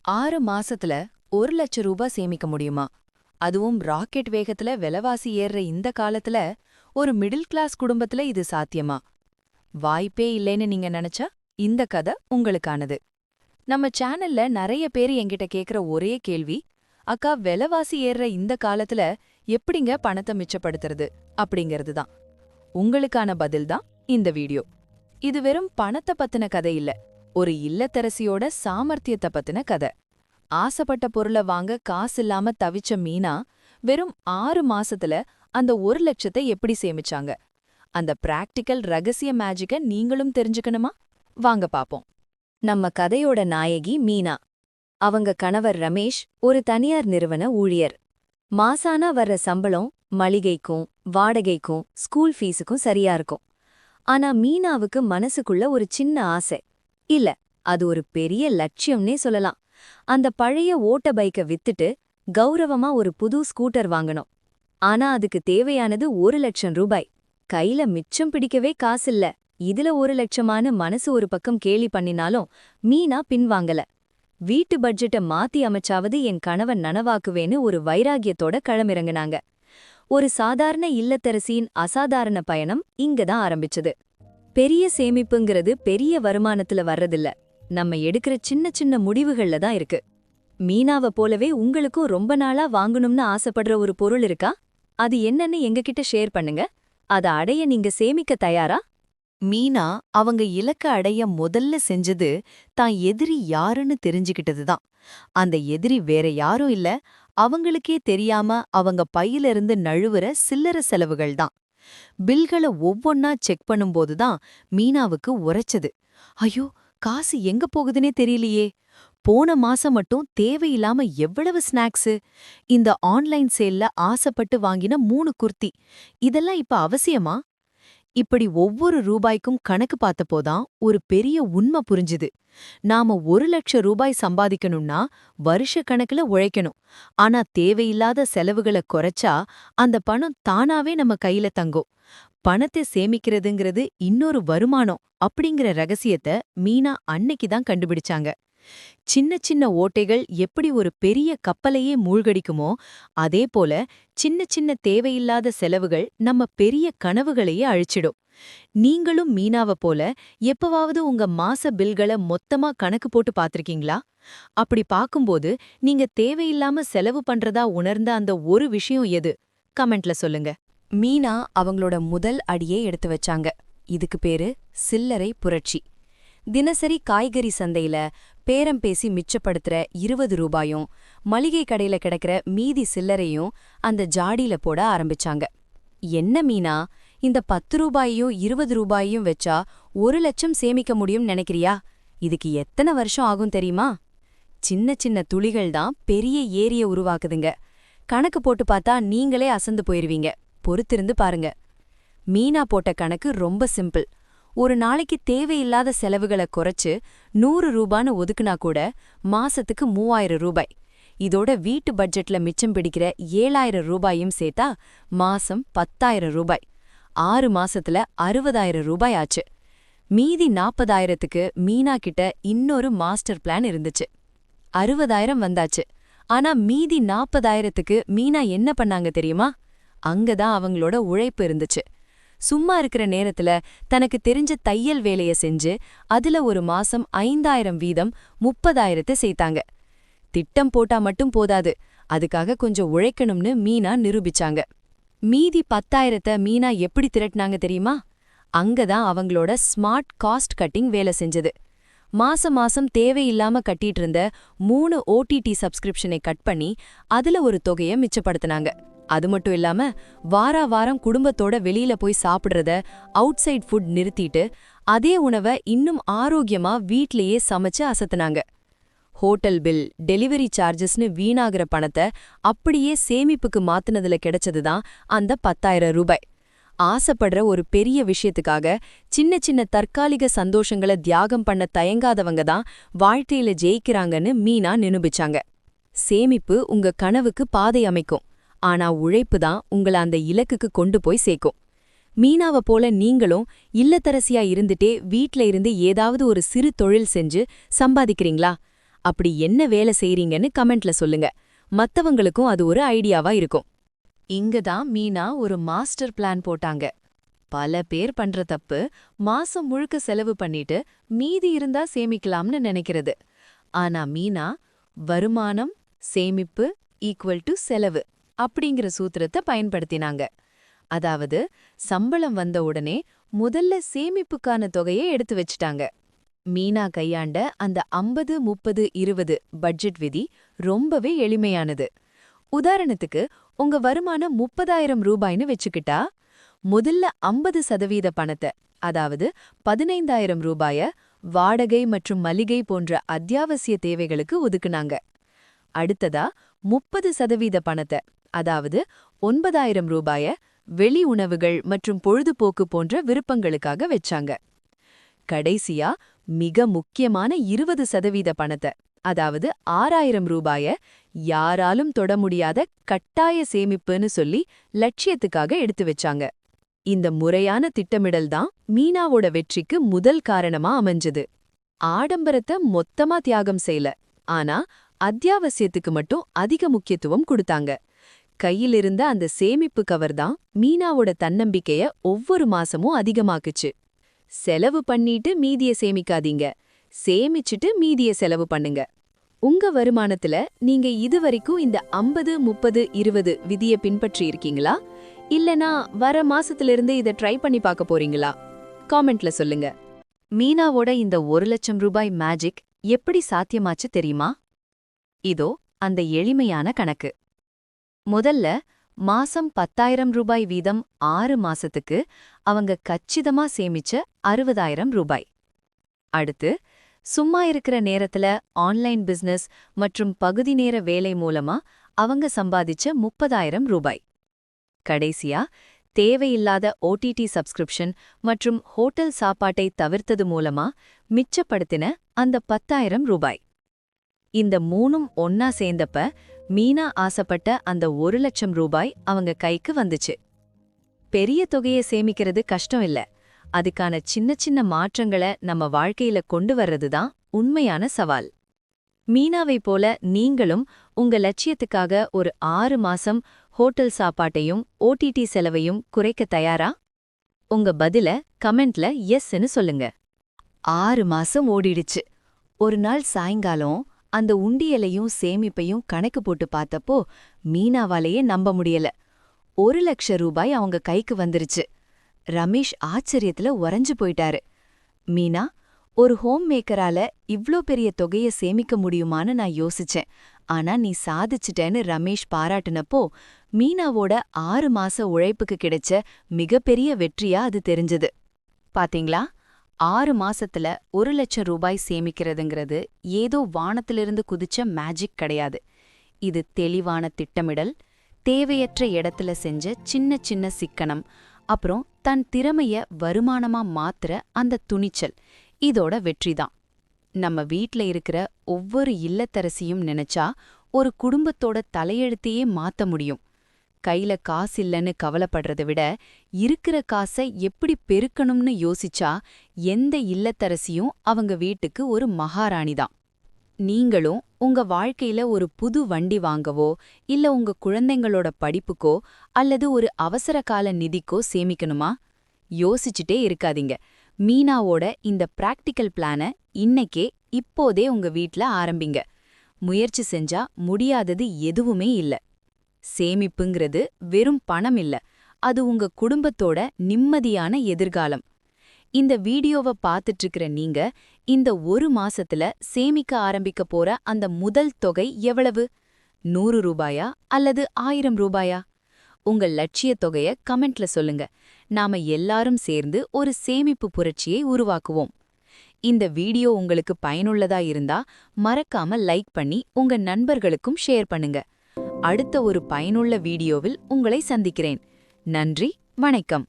6 மாசத்துல 1,00,000 ரூபாய் சேமிக்க முடியுமா? அதுவும் ராக்கெட் வேகத்துல விலைவாசி ஏறுற இந்த காலத்துல ஒரு மிடில் கிளாஸ் குடும்பத்துல இது சாத்தியமா? வாய்ப்பே இல்லைன்னு நீங்க நினைச்சா இந்த கதை உங்களுக்கானது. நம்ம சேனல்ல நிறைய பேர் என்கிட்ட கேக்குற ஒரே கேள்வி, அக்கா விலைவாசி ஏறுற இந்த காலத்துல எப்படிங்க பணத்தை மிச்சப்படுத்துறது அப்படிங்கிறது தான். உங்களுக்கான பதில் தான் இந்த வீடியோ. இது வெறும் பணத்தை பத்தின கதை இல்ல, ஒரு இல்லத்தரசியோட சாமர்த்தியத்தை பத்தின கதை. ஆசைப்பட்ட பொருளை வாங்க காசில்லாம தவிச்ச மீனா வெறும் 6 மாசத்துல அந்த 1,00,000 எப்படி சேமிச்சாங்க? அந்த பிராக்டிக்கல் ரகசிய மேஜிக்க நீங்களும் தெரிஞ்சுக்கணுமா? வாங்க பாப்போம். நம்ம கதையோட நாயகி மீனா. அவங்க கணவர் ரமேஷ் ஒரு தனியார் நிறுவன ஊழியர். மாசானா வர்ற சம்பளம் மளிகைக்கும் வாடகைக்கும் ஸ்கூல் ஃபீஸுக்கும் சரியா இருக்கும். ஆனா மீனாவுக்கு மனசுக்குள்ள ஒரு சின்ன ஆசை. இல்ல, அது ஒரு பெரிய லட்சியம்னே சொல்லலாம். அந்த பழைய ஓட்ட பைக்கை வித்துட்டு கௌரவமா ஒரு புது ஸ்கூட்டர் வாங்கணும். ஆனா அதுக்கு தேவையானது 1,00,000 ரூபாய். கையில மிச்சம் பிடிக்கவே காசில்ல. இதுல 1,00,000 மனசு ஒரு பக்கம் கேலி பண்ணினாலும் மீனா பின்வாங்கல. வீட்டு பட்ஜெட்டை மாத்தி அமைச்சாவது என் கணவன் நனவாக்குவேன்னு ஒரு வைராகியத்தோட களமிறங்குனாங்க. ஒரு சாதாரண இல்லத்தரசியின் அசாதாரண பயணம் இங்கதான் ஆரம்பிச்சது. பெரிய சேமிப்புங்கிறது பெரிய வருமானத்துல வர்றதில்ல, நம்ம எடுக்கிற சின்ன சின்ன முடிவுகள்ல தான் இருக்கு. மீனாவை போலவே உங்களுக்கும் ரொம்ப நாளா வாங்கணும்னு ஆசைப்படுற ஒரு பொருள் இருக்கா? அது என்னன்னு எங்ககிட்ட ஷேர் பண்ணுங்க. அத அடைய நீங்க சேமிக்க தயாரா? மீனா அவங்க இலக்க அடைய முதல்ல செஞ்சது தான் எதிரி யாருன்னு தெரிஞ்சுக்கிட்டது தான். அந்த எதிரி வேற யாரும் இல்ல, அவங்களுக்கே தெரியாம அவங்க பையிலிருந்து நழுவுற சில்லற செலவுகள் தான். பில்களை ஒவ்வொன்னா செக் பண்ணும்போது தான் மீனாவுக்கு உரைச்சது. ஐயோ, காசு எங்க போகுதுன்னே தெரியலையே. போன மாசம் மட்டும் தேவையில்லாம எவ்வளவு ஸ்நாக்ஸு, இந்த ஆன்லைன் சேல்ல ஆசைப்பட்டு வாங்கின 3 குர்த்தி, இதெல்லாம் இப்ப அவசியமா? இப்படி ஒவ்வொரு ரூபாய்க்கும் கணக்கு பார்த்தப்போதான் ஒரு பெரிய உண்மை புரிஞ்சுது. நாம 1,00,000 ரூபாய் சம்பாதிக்கணும்னா வருஷ கணக்குல உழைக்கணும். ஆனா தேவையில்லாத செலவுகளை குறைச்சா அந்த பணம் தானாவே நம்ம கையில தங்கும். பணத்தை சேமிக்கிறதுங்கிறது இன்னொரு வருமானம் அப்படிங்கிற ரகசியத்தை மீனா அன்னைக்கு தான் கண்டுபிடிச்சாங்க. சின்ன சின்ன ஓட்டைகள் எப்படி ஒரு பெரிய கப்பலையே மூழ்கடிக்குமோ, அதே போல சின்ன சின்ன தேவையில்லாத செலவுகள் நம்ம பெரிய கனவுகளையே அழிச்சிடும். நீங்களும் மீனாவ போல எப்பவாவது உங்க மாச பில்களை மொத்தமா கணக்கு போட்டு பாத்திருக்கீங்களா? அப்படி பாக்கும்போது நீங்க தேவையில்லாம செலவு பண்றதா உணர்ந்த அந்த ஒரு விஷயம் எது? கமெண்ட்ல சொல்லுங்க. மீனா அவங்களோட முதல் அடியே எடுத்து வச்சாங்க. இதுக்கு பேரு சில்லறை புரட்சி. தினசரி காய்கறி சந்தையில பேரம் பேசி மிச்சப்படுத்துற 20 ரூபாயும் மளிகை கடையில கிடைக்கிற மீதி சில்லறையும் அந்த ஜாடியில போட ஆரம்பிச்சாங்க. என்ன மீனா, இந்த 10 ரூபாயையும் 20 ரூபாயையும் வச்சா 1,00,000 சேமிக்க முடியும்னு நினைக்கிறியா? இதுக்கு எத்தனை வருஷம் ஆகும் தெரியுமா? சின்ன சின்ன துளிகள் தான் பெரிய ஏரிய உருவாக்குதுங்க. கணக்கு போட்டு பார்த்தா நீங்களே அசந்து போயிருவீங்க. பொறுத்திருந்து பாருங்க. மீனா போட்ட கணக்கு ரொம்ப சிம்பிள். ஒரு நாளைக்கு தேவையில்லாத செலவுகளை குறைச்சு 100 ரூபான்னு ஒதுக்குனா கூட மாசத்துக்கு 3,000 ரூபாய். இதோட வீட்டு பட்ஜெட்ல மிச்சம் பிடிக்கிற 7,000 ரூபாயும் சேர்த்தா மாசம் 10,000 ரூபாய். 6 மாசத்துல 60,000 ரூபாய் ஆச்சு. மீதி 40,000க்கு மீனா கிட்ட இன்னொரு மாஸ்டர் பிளான் இருந்துச்சு. 60,000 வந்தாச்சு. ஆனா மீதி 40,000க்கு மீனா என்ன பண்ணாங்க தெரியுமா? அங்கதான் அவங்களோட உழைப்பு இருந்துச்சு. சும்மா இருக்கிற நேரத்துல தனக்கு தெரிஞ்ச தையல் வேலைய செஞ்சு அதுல ஒரு மாசம் 5,000 வீதம் 30,000 சேர்த்தாங்க. திட்டம் போட்டா மட்டும் போதாது, அதுக்காக கொஞ்சம் உழைக்கணும்னு மீனா நிரூபிச்சாங்க. மீதி 10,000 மீனா எப்படி திரட்டினாங்க தெரியுமா? அங்கதான் அவங்களோட ஸ்மார்ட் காஸ்ட் கட்டிங் வேலை செஞ்சது. மாசம் மாசம் தேவையில்லாம கட்டிட்டு இருந்த 3 OTT சப்ஸ்கிரிப்ஷனை கட் பண்ணி அதுல ஒரு தொகையை மிச்சப்படுத்தினாங்க. அது மட்டும் இல்லாம வாரா வாரம் குடும்பத்தோட வெளியில போய் சாப்பிடுறத, அவுட் சைட் ஃபுட் நிறுத்திட்டு அதே உணவை இன்னும் ஆரோக்கியமா வீட்லயே சமைச்சு அசத்துனாங்க. ஹோட்டல் பில், டெலிவரி சார்ஜஸ்னு வீணாகிற பணத்தை அப்படியே சேமிப்புக்கு மாத்துனதுல கிடைச்சதுதான் அந்த 10,000 ரூபாய். ஆசைப்படுற ஒரு பெரிய விஷயத்துக்காக சின்ன சின்ன தற்காலிக சந்தோஷங்களை தியாகம் பண்ண தயங்காதவங்க தான் வாழ்க்கையில ஜெயிக்கிறாங்கன்னு மீனா நிரூபிச்சாங்க. சேமிப்பு உங்க கனவுக்கு பாதை அமைக்கும், ஆனா உழைப்பு தான் உங்கள அந்த இலக்குக்கு கொண்டு போய் சேர்க்கும். மீனாவ போல நீங்களும் இல்லத்தரசியா இருந்துட்டே வீட்ல இருந்து ஏதாவது ஒரு சிறு தொழில் செஞ்சு சம்பாதிக்கிறீங்களா? அப்படி என்ன வேலை செய்றீங்கன்னு கமெண்ட்ல சொல்லுங்க. மத்தவங்களுக்கும் அது ஒரு ஐடியாவா இருக்கும். இங்க தான் மீனா ஒரு மாஸ்டர் பிளான் போட்டாங்க. பல பேர் பண்ற தப்பு மாசம் முழுக்க செலவு பண்ணிட்டு மீதி இருந்தா சேமிக்கலாம்னு நினைக்கிறது. ஆனா மீனா வருமானம் சேமிப்பு ஈக்குவல் டு செலவு அப்படிங்கிற சூத்திரத்தை பயன்படுத்தினாங்க. அதாவது சம்பளம் வந்த உடனே முதல்ல சேமிப்புக்கான தொகையை எடுத்து வச்சிட்டாங்க. மீனா கையாண்ட அந்த 50-30-20 பட்ஜெட் விதி ரொம்பவே எளிமையானது. உதாரணத்துக்கு உங்க வருமானம் 30,000 ரூபாய்னு வச்சுக்கிட்டா முதல்ல 50% பணத்தை, அதாவது 15,000 ரூபாய வாடகை மற்றும் மளிகை போன்ற அத்தியாவசிய தேவைகளுக்கு ஒதுக்குனாங்க. அடுத்ததா 30% பணத்தை, அதாவது 9,000 ரூபாய வெளி உணவுகள் மற்றும் பொழுதுபோக்கு போன்ற விருப்பங்களுக்காக வச்சாங்க. கடைசியா மிக முக்கியமான 20% பணத்தை, அதாவது 6,000 ரூபாய யாராலும் தொட முடியாத கட்டாய சேமிப்புன்னு சொல்லி லட்சியத்துக்காக எடுத்து வச்சாங்க. இந்த முறையான திட்டமிடல் தான் மீனாவோட வெற்றிக்கு முதல் காரணமா அமைஞ்சது. ஆடம்பரத்தை மொத்தமா தியாகம் செய்யல, ஆனா அத்தியாவசியத்துக்கு மட்டும் அதிக முக்கியத்துவம் கொடுத்தாங்க. கையிலிருந்த அந்த சேமிப்பு கவர் தான் மீனாவோட தன்னம்பிக்கைய ஒவ்வொரு மாசமும் அதிகமாக்குச்சு. செலவு பண்ணிட்டு மீதிய சேமிக்காதீங்க, சேமிச்சுட்டு மீதிய செலவு பண்ணுங்க. உங்க வருமானத்துல நீங்க இதுவரைக்கும் இந்த 50-30-20 விதிய பின்பற்றி இருக்கீங்களா? இல்லனா வர மாசத்திலிருந்து இத ட்ரை பண்ணி பார்க்க போறீங்களா? காமெண்ட்ல சொல்லுங்க. மீனாவோட இந்த 1,00,000 ரூபாய் மேஜிக் எப்படி சாத்தியமாச்சு தெரியுமா? இதோ அந்த எளிமையான கணக்கு. முதல்ல மாசம் 10,000 ரூபாய் வீதம் 6 மாசத்துக்கு அவங்க கச்சிதமா சேமிச்ச 60,000 ரூபாய். அடுத்து சும்மா இருக்கிற நேரத்துல ஆன்லைன் பிசினஸ் மற்றும் பகுதி நேர வேலை மூலமா அவங்க சம்பாதிச்ச 30,000 ரூபாய். கடைசியா தேவையில்லாத ஓடிடி சப்ஸ்கிரிப்ஷன் மற்றும் ஹோட்டல் சாப்பாட்டை தவிர்த்தது மூலமா மிச்சப்படுத்தின அந்த 10,000 ரூபாய். இந்த மூணும் ஒன்னா சேர்ந்தப்ப மீனா ஆசைப்பட்ட அந்த 1,00,000 ரூபாய் அவங்க கைக்கு வந்துச்சு. பெரிய தொகையை சேமிக்கிறது கஷ்டம் இல்ல, அதுக்கான சின்ன சின்ன மாற்றங்களை நம்ம வாழ்க்கையில கொண்டு வர்றதுதான் உண்மையான சவால். மீனாவை போல நீங்களும் உங்க லட்சியத்துக்காக ஒரு 6 மாசம் ஹோட்டல் சாப்பாட்டையும் ஓடிடி செலவையும் குறைக்க தயாரா? உங்க பதில கமெண்ட்ல எஸ்ன்னு சொல்லுங்க. 6 மாசம் ஓடிடுச்சு. ஒரு நாள் சாயங்காலம் அந்த உண்டியலையும் சேமிப்பையும் கணக்கு போட்டு பார்த்தப்போ மீனாவாலேயே நம்ப முடியல. 1,00,000 ரூபாய் அவங்க கைக்கு வந்துருச்சு. ரமேஷ் ஆச்சரியத்துல உறைஞ்சு போயிட்டாரு. மீனா, ஒரு ஹோம் மேக்கரால இவ்ளோ பெரிய தொகைய சேமிக்க முடியுமான்னு நான் யோசிச்சேன். ஆனா நீ சாதிச்சிட்டேன்னு ரமேஷ் பாராட்டுனப்போ மீனாவோட 6 மாச உழைப்புக்கு கிடைச்ச மிகப்பெரிய வெற்றியா அது தெரிஞ்சது. பாத்தீங்களா? 6 மாசத்துல 1,00,000 ரூபாய் சேமிக்கிறதுங்கிறது ஏதோ வானத்திலிருந்து குதிச்ச மேஜிக் கிடையாது. இது தெளிவான திட்டமிடல், தேவையற்ற இடத்துல செஞ்ச சின்ன சின்ன சிக்கனம், அப்புறம் தன் திறமைய வருமானமா மாத்துற அந்த துணிச்சல், இதோட வெற்றிதான். நம்ம வீட்ல இருக்கிற ஒவ்வொரு இல்லத்தரசியும் நினைச்சா ஒரு குடும்பத்தோட தலையெழுத்தையே மாத்த முடியும். கையில காசு இல்லைன்னு கவலைப்படுறதை விட இருக்கிற காசை எப்படி பெருக்கணும்னு யோசிச்சா எந்த இல்லத்தரசியும் அவங்க வீட்டுக்கு ஒரு மகாராணிதான். நீங்களும் உங்க வாழ்க்கையில ஒரு புது வண்டி வாங்கவோ இல்ல உங்க குழந்தைங்களோட படிப்புக்கோ அல்லது ஒரு அவசர கால நிதிக்கோ சேமிக்கணுமா? யோசிச்சுட்டே இருக்காதீங்க. மீனாவோட இந்த பிராக்டிக்கல் பிளான இன்னைக்கே இப்போதே உங்க வீட்ல ஆரம்பிங்க. முயற்சி செஞ்சா முடியாதது எதுவுமே இல்ல. சேமிப்புங்கிறது வெறும் பணம் இல்ல, அது உங்க குடும்பத்தோட நிம்மதியான எதிர்காலம். இந்த வீடியோவை பார்த்துட்டு இருக்கிற நீங்க இந்த 1 மாசத்துல சேமிக்க ஆரம்பிக்க போற அந்த முதல் தொகை எவ்வளவு? 100 ரூபாயா அல்லது 1000 ரூபாயா? உங்க லட்சிய தொகைய கமெண்ட்ல சொல்லுங்க. நாம எல்லாரும் சேர்ந்து ஒரு சேமிப்பு புரட்சியை உருவாக்குவோம். இந்த வீடியோ உங்களுக்கு பயனுள்ளதா இருந்தா மறக்காம லைக் பண்ணி உங்க நண்பர்களுக்கும் ஷேர் பண்ணுங்க. அடுத்த ஒரு பயனுள்ள வீடியோவில் உங்களை சந்திக்கிறேன். நன்றி, வணக்கம்.